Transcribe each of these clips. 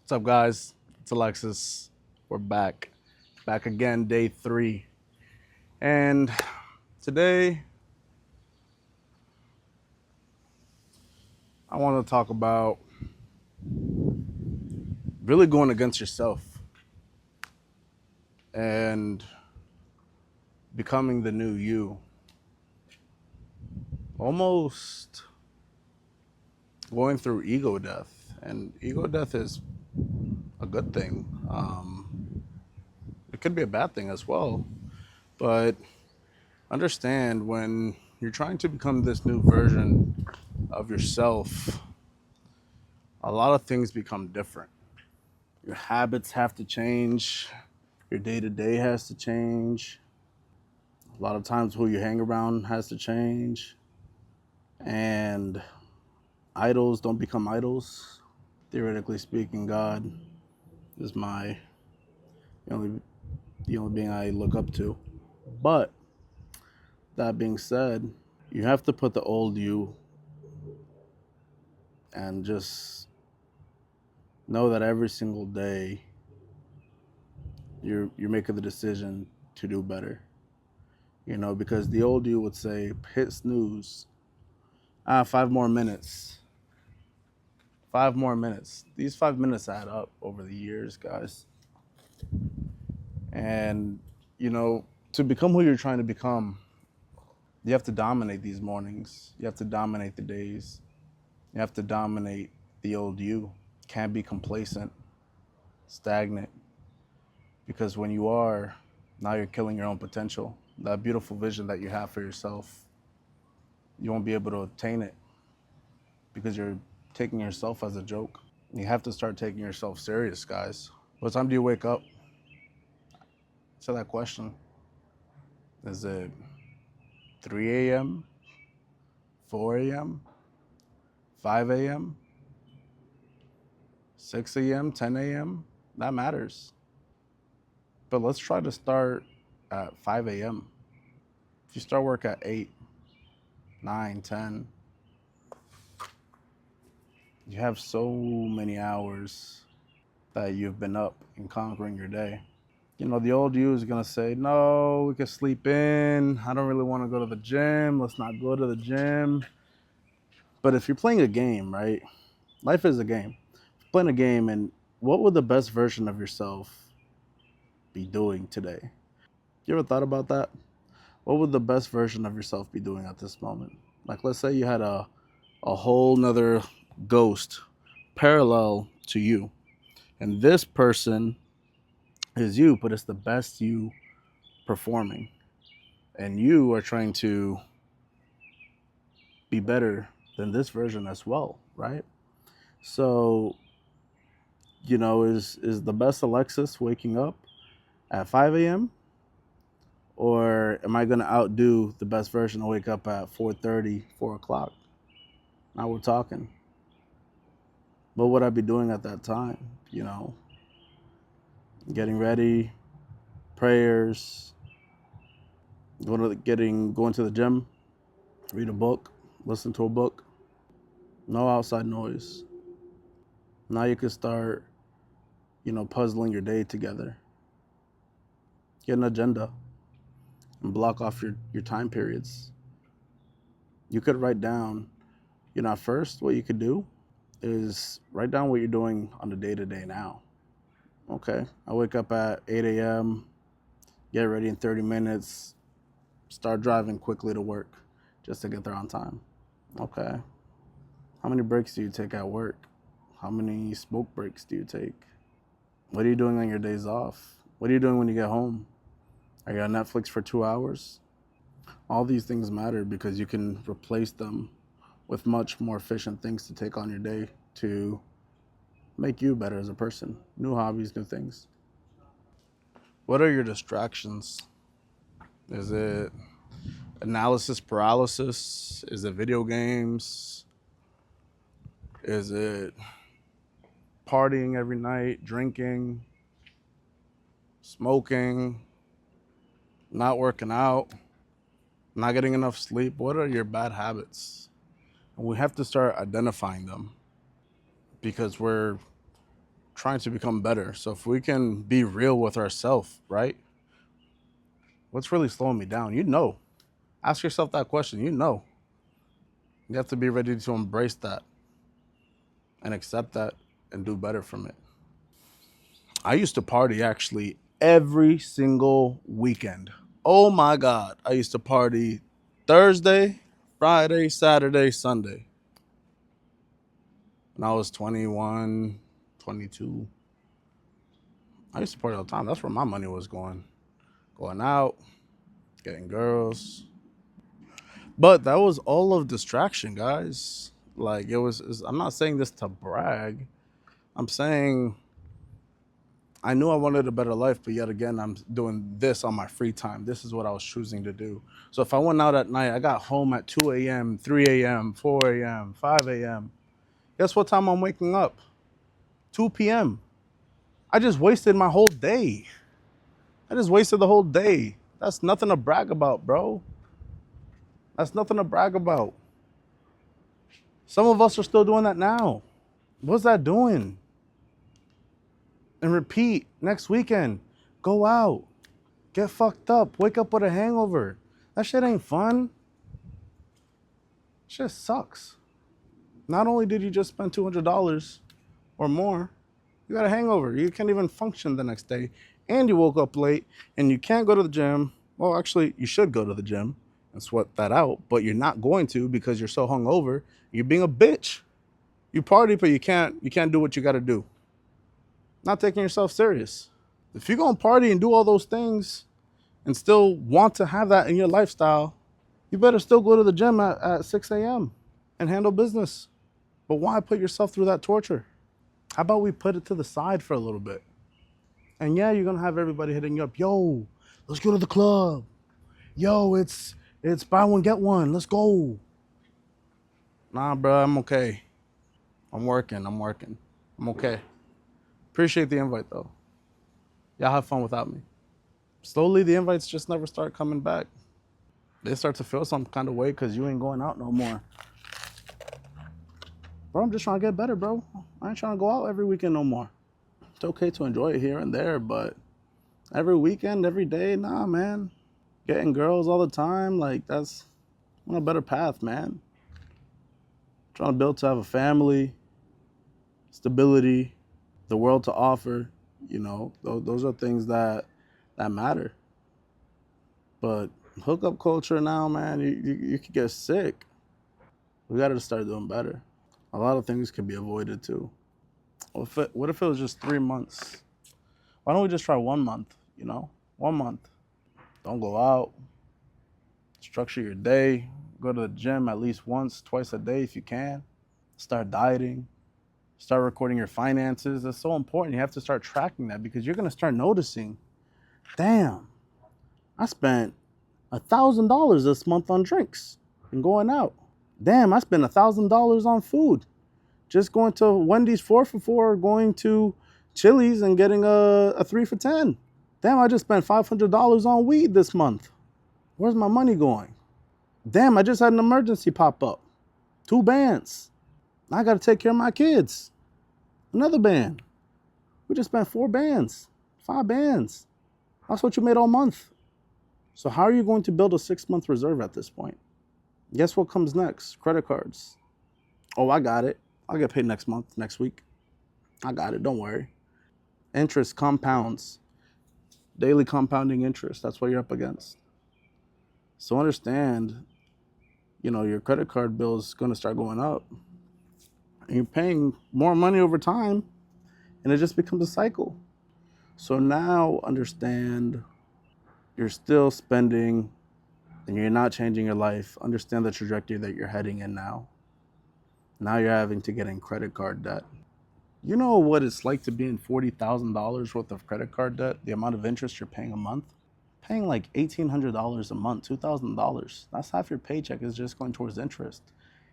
What's up, guys? It's Alexis. We're back again, day 3. And today, I want to talk about really going against yourself and becoming the new you. Almost going through ego death. And ego death is a good thing. It could be a bad thing as well. But understand when you're trying to become this new version of yourself, a lot of things become different. Your habits have to change. Your day to day has to change. A lot of times, who you hang around has to change. And idols don't become idols. Theoretically speaking, God is the only, the only being I look up to. But that being said, you have to put the old you and just know that every single day you're making the decision to do better. Because the old you would say, hit snooze. 5 more minutes. 5 more minutes. These 5 minutes add up over the years, guys. And, you know, to become who you're trying to become, you have to dominate these mornings. You have to dominate the days. You have to dominate the old you. Can't be complacent, stagnant. Because when you are, now you're killing your own potential. That beautiful vision that you have for yourself, you won't be able to attain it because you're taking yourself as a joke. You have to start taking yourself serious, guys. What time do you wake up? Answer that question. Is it 3 a.m., 4 a.m., 5 a.m., 6 a.m., 10 a.m.? That matters. But let's try to start at 5 a.m. If you start work at 8, 9, 10, you have so many hours that you've been up and conquering your day. The old you is gonna say, no, we can sleep in. I don't really want to go to the gym. Let's not go to the gym. But if you're playing a game, right? Life is a game. Playing a game, and what would the best version of yourself be doing today? You ever thought about that? What would the best version of yourself be doing at this moment? Like, let's say you had a whole nother ghost parallel to you, and this person is you, but it's the best you performing. And you are trying to be better than this version as well, right? So, is the best Alexis waking up at 5 a.m.? Or am I going to outdo the best version and wake up at 4:30, 4 o'clock? Now we're talking. What would I be doing at that time? Getting ready, prayers, going to the gym, read a book, listen to a book. No outside noise. Now you can start, puzzling your day together. Get an agenda and block off your time periods. You could write down, at first, what you could do is write down what you're doing on the day to day now. Okay, I wake up at 8 a.m., get ready in 30 minutes, start driving quickly to work just to get there on time. Okay, how many breaks do you take at work? How many smoke breaks do you take? What are you doing on your days off? What are you doing when you get home? Are you on Netflix for 2 hours? All these things matter because you can replace them with much more efficient things to take on your day to make you better as a person. New hobbies, new things. What are your distractions? Is it analysis paralysis? Is it video games? Is it partying every night, drinking, smoking, not working out, not getting enough sleep? What are your bad habits? And we have to start identifying them because we're trying to become better. So if we can be real with ourselves, right? What's really slowing me down? Ask yourself that question. You have to be ready to embrace that and accept that and do better from it. I used to party actually every single weekend. Oh my God. I used to party Thursday, Friday, Saturday, Sunday. When I was 21, 22. I used to party all the time. That's where my money was going. Going out, getting girls. But that was all of distraction, guys. Like I'm not saying this to brag. I'm saying I knew I wanted a better life, but yet again, I'm doing this on my free time. This is what I was choosing to do. So if I went out at night, I got home at 2 a.m., 3 a.m., 4 a.m., 5 a.m. Guess what time I'm waking up? 2 p.m. I just wasted my whole day. I just wasted the whole day. That's nothing to brag about, bro. That's nothing to brag about. Some of us are still doing that now. What's that doing? And repeat next weekend. Go out. Get fucked up. Wake up with a hangover. That shit ain't fun. Shit sucks. Not only did you just spend $200 or more, you got a hangover. You can't even function the next day. And you woke up late and you can't go to the gym. Well, actually, you should go to the gym and sweat that out, but you're not going to because you're so hungover. You're being a bitch. You party, but you can't do what you got to do. Not taking yourself serious. If you're going to party and do all those things and still want to have that in your lifestyle, you better still go to the gym at 6 a.m. and handle business. But why put yourself through that torture? How about we put it to the side for a little bit? And yeah, you're going to have everybody hitting you up. Yo, let's go to the club. Yo, it's buy one, get one. Let's go. Nah, bro, I'm okay. I'm working. I'm okay. Appreciate the invite, though. Y'all have fun without me. Slowly, the invites just never start coming back. They start to feel some kind of way because you ain't going out no more. Bro, I'm just trying to get better, bro. I ain't trying to go out every weekend no more. It's okay to enjoy it here and there, but every weekend, every day, nah, man. Getting girls all the time, like that's on a better path, man. Trying to build to have a family, stability, the world to offer, those are things that matter. But hookup culture now, man, you could get sick. We got to start doing better. A lot of things can be avoided too. What if it was just 3 months? Why don't we just try 1 month, 1 month. Don't go out. Structure your day. Go to the gym at least once, twice a day if you can. Start dieting. Start recording your finances. That's so important. You have to start tracking that because you're going to start noticing, damn, I spent $1,000 this month on drinks and going out. Damn, I spent $1,000 on food. Just going to Wendy's 4 for 4 or going to Chili's and getting a 3 for 10. Damn, I just spent $500 on weed this month. Where's my money going? Damn, I just had an emergency pop up. 2 bands. I got to take care of my kids. Another band. We just spent 4 bands, 5 bands. That's what you made all month. So how are you going to build a 6-month reserve at this point? Guess what comes next? Credit cards. Oh, I got it. I'll get paid next month, next week. I got it. Don't worry. Interest compounds. Daily compounding interest. That's what you're up against. So understand, your credit card bill is going to start going up. And you're paying more money over time, and it just becomes a cycle. So now understand you're still spending and you're not changing your life. Understand the trajectory that you're heading in now. Now you're having to get in credit card debt. You know what it's like to be in $40,000 worth of credit card debt? The amount of interest you're paying a month? Paying like $1,800 a month, $2,000. That's half your paycheck is just going towards interest.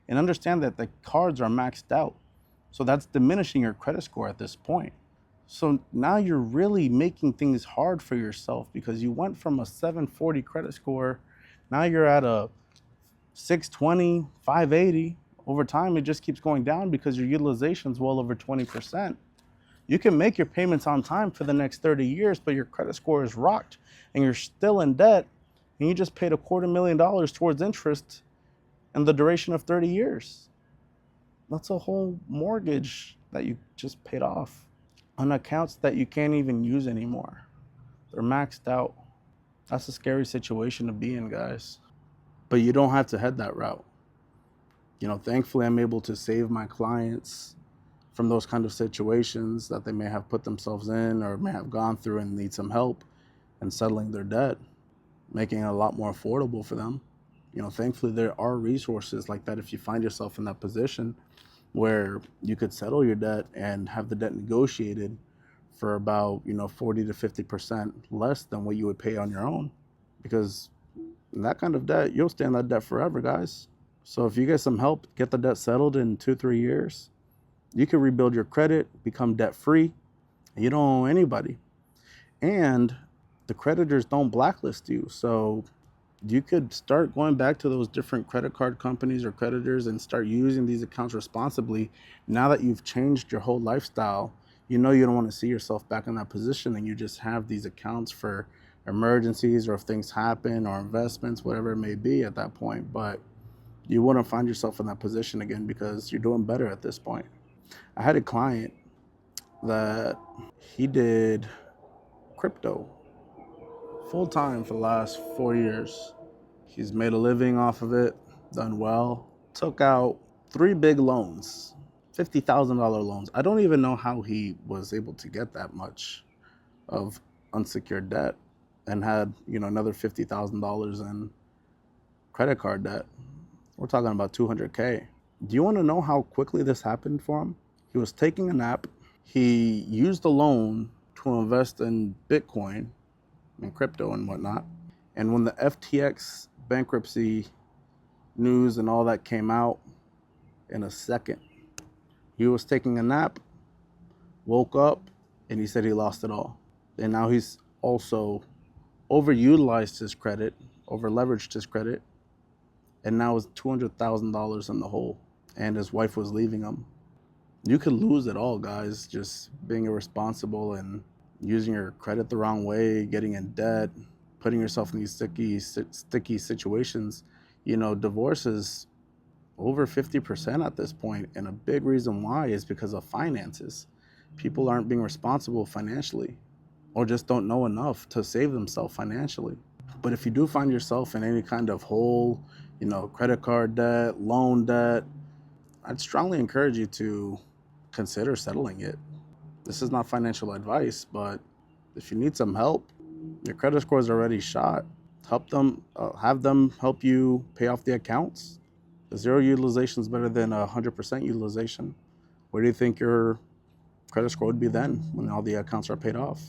And understand that the cards are maxed out. So that's diminishing your credit score at this point. So now you're really making things hard for yourself because you went from a 740 credit score. Now you're at a 620, 580. Over time, it just keeps going down because your utilization is well over 20%. You can make your payments on time for the next 30 years, but your credit score is rocked and you're still in debt, and you just paid $250,000 towards interest in the duration of 30 years. That's a whole mortgage that you just paid off on accounts that you can't even use anymore. They're maxed out. That's a scary situation to be in, guys. But you don't have to head that route. Thankfully, I'm able to save my clients from those kind of situations that they may have put themselves in or may have gone through and need some help in settling their debt, making it a lot more affordable for them. Thankfully, there are resources like that if you find yourself in that position where you could settle your debt and have the debt negotiated for about 40 to 50% less than what you would pay on your own. Because in that kind of debt, you'll stay in that debt forever, guys. So if you get some help, get the debt settled in 2-3 years, you can rebuild your credit, become debt free, and you don't owe anybody. And the creditors don't blacklist you. So you could start going back to those different credit card companies or creditors and start using these accounts responsibly. Now that you've changed your whole lifestyle, you don't want to see yourself back in that position, and you just have these accounts for emergencies or if things happen or investments, whatever it may be at that point. But you wouldn't find yourself in that position again because you're doing better at this point. I had a client that he did crypto full time for the last 4 years. He's made a living off of it, done well, took out 3 big loans, $50,000 loans. I don't even know how he was able to get that much of unsecured debt and had, another $50,000 in credit card debt. We're talking about $200K. Do you want to know how quickly this happened for him? He was taking a nap. He used the loan to invest in Bitcoin and crypto and whatnot. And when the FTX bankruptcy news and all that came out, in a second, he was taking a nap, woke up, and he said he lost it all. And now he's also overutilized his credit, over-leveraged his credit, and now is $200,000 in the hole. And his wife was leaving him. You could lose it all, guys, just being irresponsible and using your credit the wrong way, getting in debt, putting yourself in these sticky situations. Divorce is over 50% at this point, and a big reason why is because of finances. People aren't being responsible financially or just don't know enough to save themselves financially. But if you do find yourself in any kind of hole, credit card debt, loan debt, I'd strongly encourage you to consider settling it. This is not financial advice, but if you need some help, your credit score is already shot. Have them help you pay off the accounts. The zero utilization is better than 100% utilization. Where do you think your credit score would be then when all the accounts are paid off?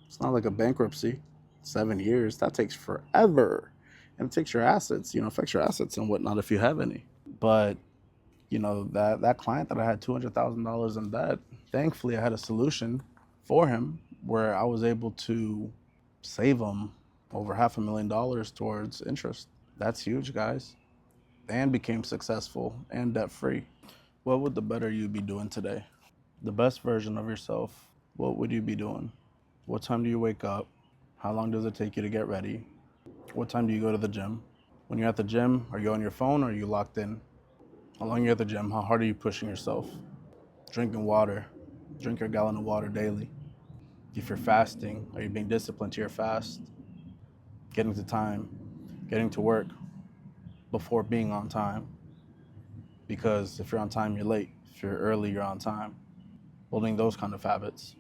It's not like a bankruptcy. 7 years, that takes forever. And it takes your assets, affects your assets and whatnot if you have any. But, that client that I had $200,000 in debt, thankfully I had a solution for him where I was able to save him over $500,000 towards interest. That's huge, guys. And became successful and debt-free. What would the better you be doing today? The best version of yourself, what would you be doing? What time do you wake up? How long does it take you to get ready? What time do you go to the gym? When you're at the gym, are you on your phone or are you locked in? How long you're at the gym, how hard are you pushing yourself? Drinking water. Drink your gallon of water daily. If you're fasting, are you being disciplined to your fast? Getting to time, getting to work before being on time. Because if you're on time, you're late. If you're early, you're on time. Building those kind of habits.